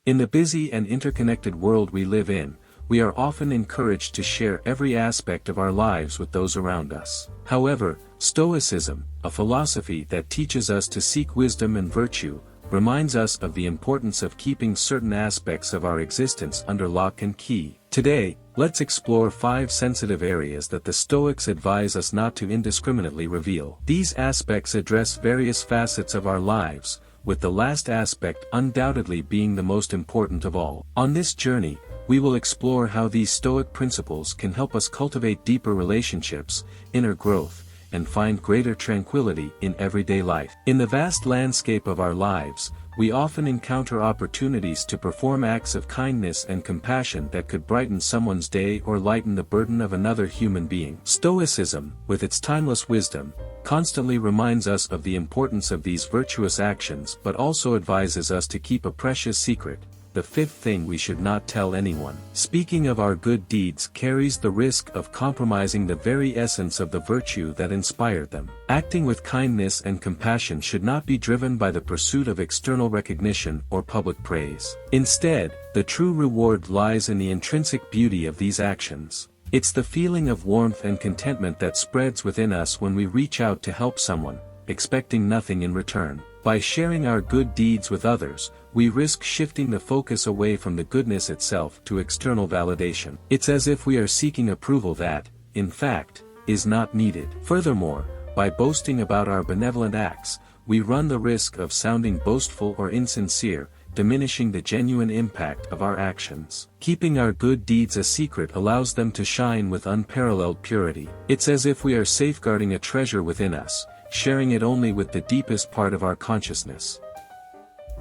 In the busy and interconnected world we live in, we are often encouraged to share every aspect of our lives with those around us. However, Stoicism, a philosophy that teaches us to seek wisdom and virtue, reminds us of the importance of keeping certain aspects of our existence under lock and key. Today, let's explore 5 sensitive areas that the Stoics advise us not to indiscriminately reveal. These aspects address various facets of our lives, with the last aspect undoubtedly being the most important of all. On this journey, we will explore how these Stoic principles can help us cultivate deeper relationships, inner growth, and find greater tranquility in everyday life. In the vast landscape of our lives, we often encounter opportunities to perform acts of kindness and compassion that could brighten someone's day or lighten the burden of another human being. Stoicism, with its timeless wisdom, constantly reminds us of the importance of these virtuous actions but also advises us to keep a precious secret: the 5th thing we should not tell anyone. Speaking of our good deeds carries the risk of compromising the very essence of the virtue that inspired them. Acting with kindness and compassion should not be driven by the pursuit of external recognition or public praise. Instead, the true reward lies in the intrinsic beauty of these actions. It's the feeling of warmth and contentment that spreads within us when we reach out to help someone, expecting nothing in return. By sharing our good deeds with others, we risk shifting the focus away from the goodness itself to external validation. It's as if we are seeking approval that, in fact, is not needed. Furthermore, by boasting about our benevolent acts, we run the risk of sounding boastful or insincere, diminishing the genuine impact of our actions. Keeping our good deeds a secret allows them to shine with unparalleled purity. It's as if we are safeguarding a treasure within us, sharing it only with the deepest part of our consciousness.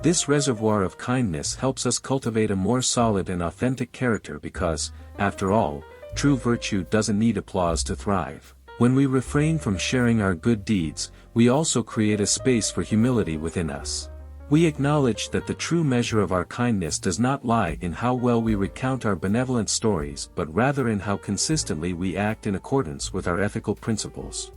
This reservoir of kindness helps us cultivate a more solid and authentic character because, after all, true virtue doesn't need applause to thrive. When we refrain from sharing our good deeds, we also create a space for humility within us. We acknowledge that the true measure of our kindness does not lie in how well we recount our benevolent stories but rather in how consistently we act in accordance with our ethical principles.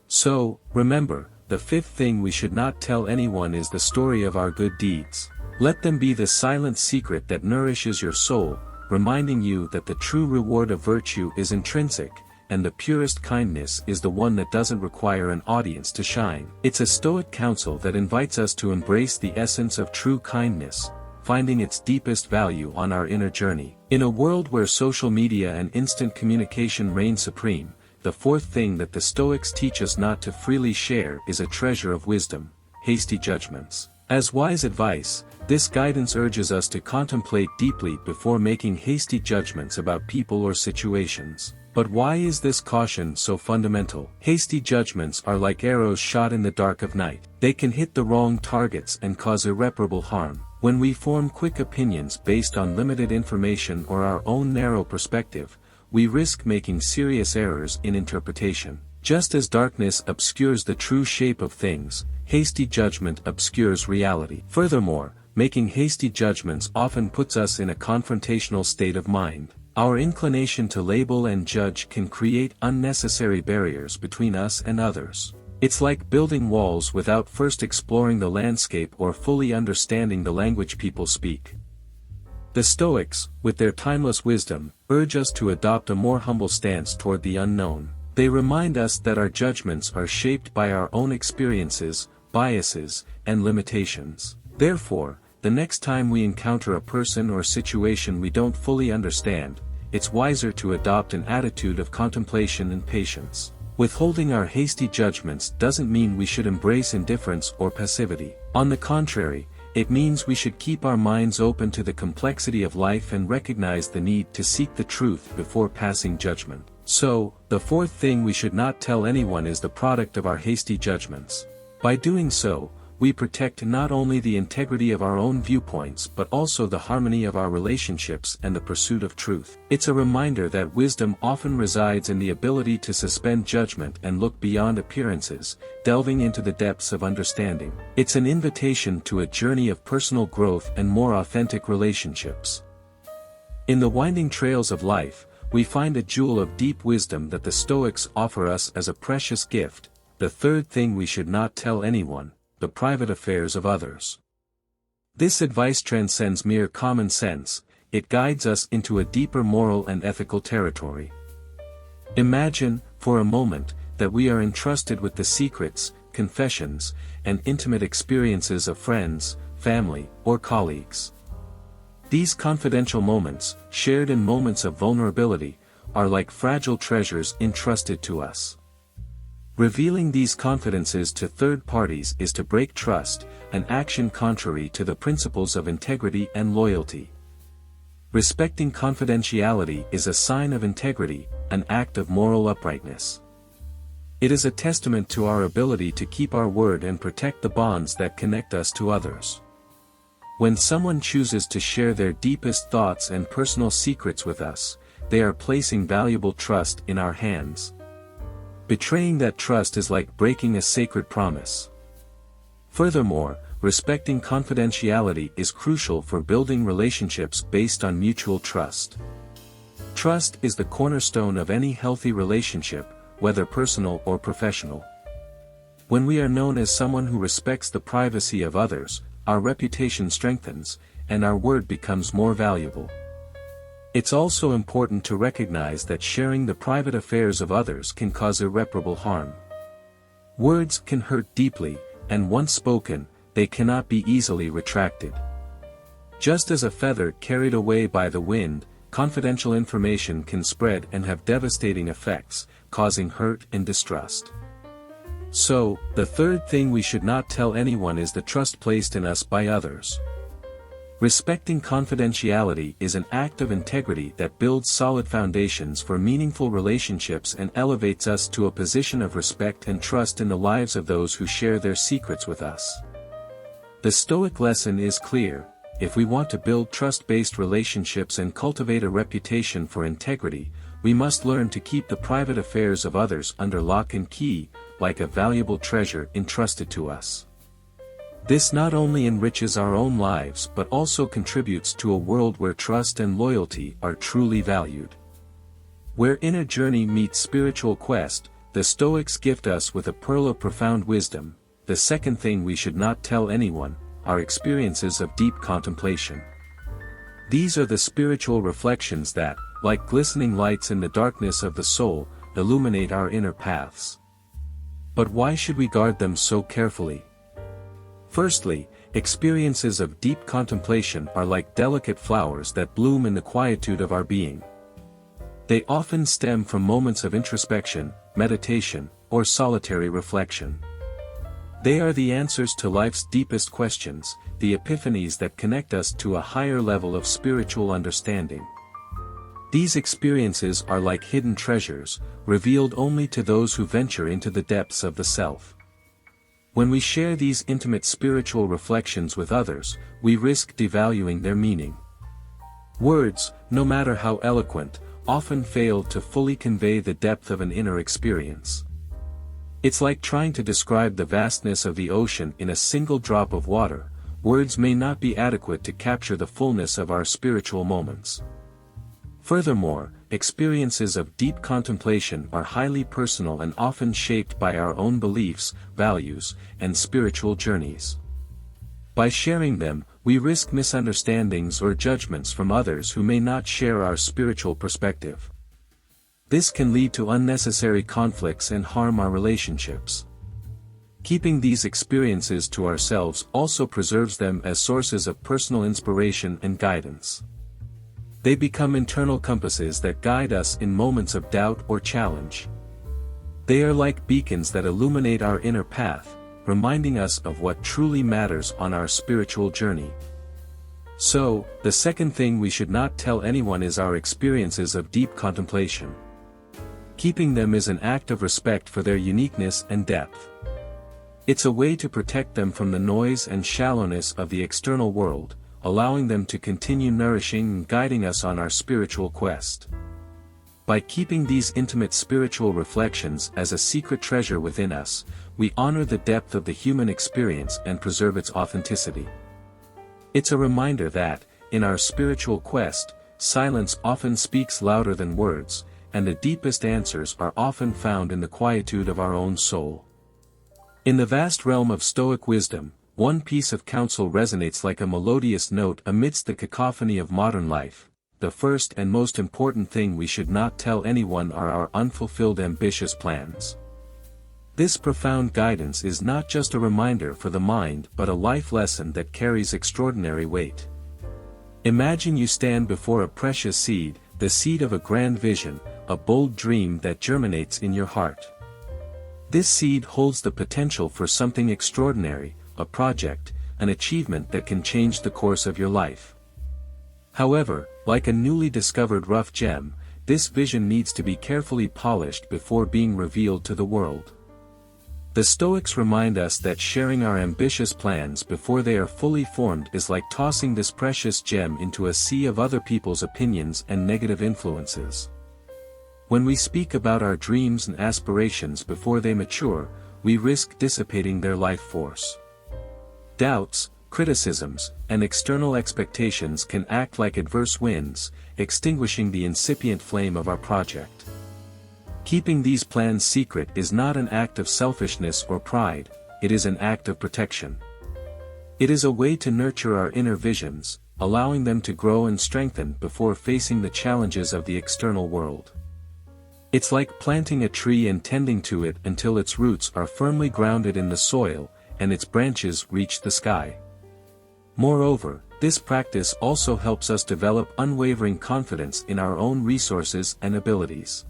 So, remember, the 5th thing we should not tell anyone is the story of our good deeds. Let them be the silent secret that nourishes your soul, reminding you that the true reward of virtue is intrinsic, and the purest kindness is the one that doesn't require an audience to shine. It's a Stoic counsel that invites us to embrace the essence of true kindness, finding its deepest value on our inner journey. In a world where social media and instant communication reign supreme, the 4th thing that the Stoics teach us not to freely share is a treasure of wisdom: hasty judgments. As wise advice, this guidance urges us to contemplate deeply before making hasty judgments about people or situations. But why is this caution so fundamental? Hasty judgments are like arrows shot in the dark of night. They can hit the wrong targets and cause irreparable harm. When we form quick opinions based on limited information or our own narrow perspective, we risk making serious errors in interpretation. Just as darkness obscures the true shape of things, hasty judgment obscures reality. Furthermore, making hasty judgments often puts us in a confrontational state of mind. Our inclination to label and judge can create unnecessary barriers between us and others. It's like building walls without first exploring the landscape or fully understanding the language people speak. The Stoics, with their timeless wisdom, urge us to adopt a more humble stance toward the unknown. They remind us that our judgments are shaped by our own experiences, biases, and limitations. Therefore, the next time we encounter a person or situation we don't fully understand, it's wiser to adopt an attitude of contemplation and patience. Withholding our hasty judgments doesn't mean we should embrace indifference or passivity. On the contrary, it means we should keep our minds open to the complexity of life and recognize the need to seek the truth before passing judgment. So, the 4th thing we should not tell anyone is the product of our hasty judgments. By doing so, we protect not only the integrity of our own viewpoints but also the harmony of our relationships and the pursuit of truth. It's a reminder that wisdom often resides in the ability to suspend judgment and look beyond appearances, delving into the depths of understanding. It's an invitation to a journey of personal growth and more authentic relationships. In the winding trails of life, we find a jewel of deep wisdom that the Stoics offer us as a precious gift: the 3rd thing we should not tell anyone: the private affairs of others. This advice transcends mere common sense, it guides us into a deeper moral and ethical territory. Imagine, for a moment, that we are entrusted with the secrets, confessions, and intimate experiences of friends, family, or colleagues. These confidential moments, shared in moments of vulnerability, are like fragile treasures entrusted to us. Revealing these confidences to third parties is to break trust, an action contrary to the principles of integrity and loyalty. Respecting confidentiality is a sign of integrity, an act of moral uprightness. It is a testament to our ability to keep our word and protect the bonds that connect us to others. When someone chooses to share their deepest thoughts and personal secrets with us, they are placing valuable trust in our hands. Betraying that trust is like breaking a sacred promise. Furthermore, respecting confidentiality is crucial for building relationships based on mutual trust. Trust is the cornerstone of any healthy relationship, whether personal or professional. When we are known as someone who respects the privacy of others, our reputation strengthens, and our word becomes more valuable. It's also important to recognize that sharing the private affairs of others can cause irreparable harm. Words can hurt deeply, and once spoken, they cannot be easily retracted. Just as a feather carried away by the wind, confidential information can spread and have devastating effects, causing hurt and distrust. So, the third thing we should not tell anyone is the trust placed in us by others. Respecting confidentiality is an act of integrity that builds solid foundations for meaningful relationships and elevates us to a position of respect and trust in the lives of those who share their secrets with us. The Stoic lesson is clear: if we want to build trust-based relationships and cultivate a reputation for integrity, we must learn to keep the private affairs of others under lock and key, like a valuable treasure entrusted to us. This not only enriches our own lives but also contributes to a world where trust and loyalty are truly valued. Where inner journey meets spiritual quest, the Stoics gift us with a pearl of profound wisdom. The second thing we should not tell anyone, are experiences of deep contemplation. These are the spiritual reflections that, like glistening lights in the darkness of the soul, illuminate our inner paths. But why should we guard them so carefully? Firstly, experiences of deep contemplation are like delicate flowers that bloom in the quietude of our being. They often stem from moments of introspection, meditation, or solitary reflection. They are the answers to life's deepest questions, the epiphanies that connect us to a higher level of spiritual understanding. These experiences are like hidden treasures, revealed only to those who venture into the depths of the self. When we share these intimate spiritual reflections with others, we risk devaluing their meaning. Words, no matter how eloquent, often fail to fully convey the depth of an inner experience. It's like trying to describe the vastness of the ocean in a single drop of water. Words may not be adequate to capture the fullness of our spiritual moments. Furthermore, experiences of deep contemplation are highly personal and often shaped by our own beliefs, values, and spiritual journeys. By sharing them, we risk misunderstandings or judgments from others who may not share our spiritual perspective. This can lead to unnecessary conflicts and harm our relationships. Keeping these experiences to ourselves also preserves them as sources of personal inspiration and guidance. They become internal compasses that guide us in moments of doubt or challenge. They are like beacons that illuminate our inner path, reminding us of what truly matters on our spiritual journey. So, the second thing we should not tell anyone is our experiences of deep contemplation. Keeping them is an act of respect for their uniqueness and depth. It's a way to protect them from the noise and shallowness of the external world, allowing them to continue nourishing and guiding us on our spiritual quest. By keeping these intimate spiritual reflections as a secret treasure within us, we honor the depth of the human experience and preserve its authenticity. It's a reminder that, in our spiritual quest, silence often speaks louder than words, and the deepest answers are often found in the quietude of our own soul. In the vast realm of Stoic wisdom, one piece of counsel resonates like a melodious note amidst the cacophony of modern life: the first and most important thing we should not tell anyone are our unfulfilled ambitious plans. This profound guidance is not just a reminder for the mind but a life lesson that carries extraordinary weight. Imagine you stand before a precious seed, the seed of a grand vision, a bold dream that germinates in your heart. This seed holds the potential for something extraordinary, a project, an achievement that can change the course of your life. However, like a newly discovered rough gem, this vision needs to be carefully polished before being revealed to the world. The Stoics remind us that sharing our ambitious plans before they are fully formed is like tossing this precious gem into a sea of other people's opinions and negative influences. When we speak about our dreams and aspirations before they mature, we risk dissipating their life force. Doubts, criticisms, and external expectations can act like adverse winds, extinguishing the incipient flame of our project. Keeping these plans secret is not an act of selfishness or pride, it is an act of protection. It is a way to nurture our inner visions, allowing them to grow and strengthen before facing the challenges of the external world. It's like planting a tree and tending to it until its roots are firmly grounded in the soil, and its branches reach the sky. Moreover, this practice also helps us develop unwavering confidence in our own resources and abilities.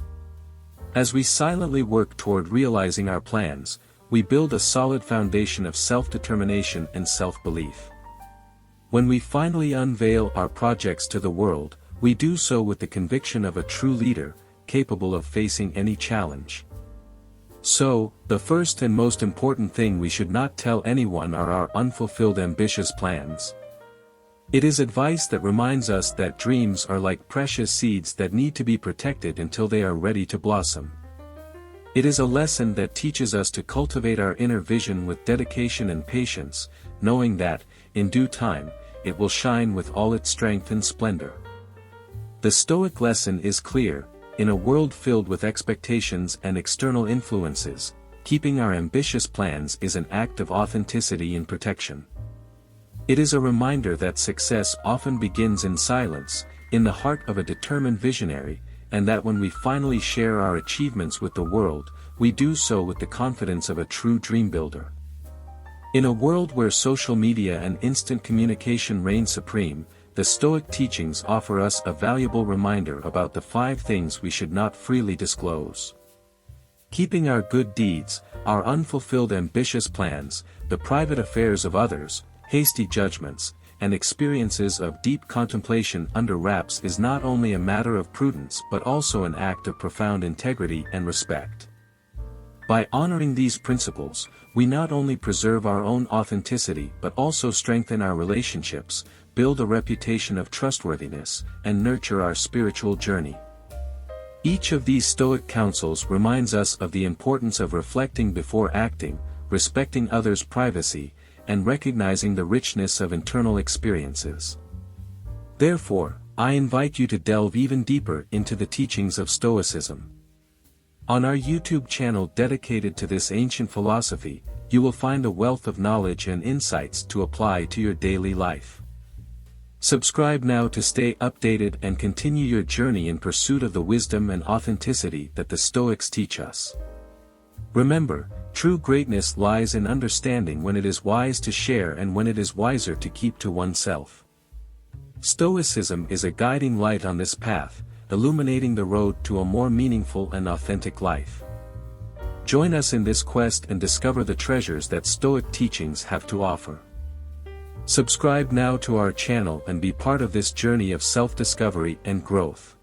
As we silently work toward realizing our plans, we build a solid foundation of self-determination and self-belief. When we finally unveil our projects to the world, we do so with the conviction of a true leader, capable of facing any challenge. So, the first and most important thing we should not tell anyone are our unfulfilled ambitious plans. It is advice that reminds us that dreams are like precious seeds that need to be protected until they are ready to blossom. It is a lesson that teaches us to cultivate our inner vision with dedication and patience, knowing that, in due time, it will shine with all its strength and splendor. The Stoic lesson is clear: in a world filled with expectations and external influences, keeping our ambitious plans is an act of authenticity and protection. It is a reminder that success often begins in silence, in the heart of a determined visionary, and that when we finally share our achievements with the world, we do so with the confidence of a true dream builder. In a world where social media and instant communication reign supreme, the Stoic teachings offer us a valuable reminder about the 5 things we should not freely disclose. Keeping our good deeds, our unfulfilled ambitious plans, the private affairs of others, hasty judgments, and experiences of deep contemplation under wraps is not only a matter of prudence but also an act of profound integrity and respect. By honoring these principles, we not only preserve our own authenticity but also strengthen our relationships, build a reputation of trustworthiness, and nurture our spiritual journey. Each of these Stoic counsels reminds us of the importance of reflecting before acting, respecting others' privacy, and recognizing the richness of internal experiences. Therefore, I invite you to delve even deeper into the teachings of Stoicism. On our YouTube channel dedicated to this ancient philosophy, you will find a wealth of knowledge and insights to apply to your daily life. Subscribe now to stay updated and continue your journey in pursuit of the wisdom and authenticity that the Stoics teach us. Remember, true greatness lies in understanding when it is wise to share and when it is wiser to keep to oneself. Stoicism is a guiding light on this path, illuminating the road to a more meaningful and authentic life. Join us in this quest and discover the treasures that Stoic teachings have to offer. Subscribe now to our channel and be part of this journey of self-discovery and growth.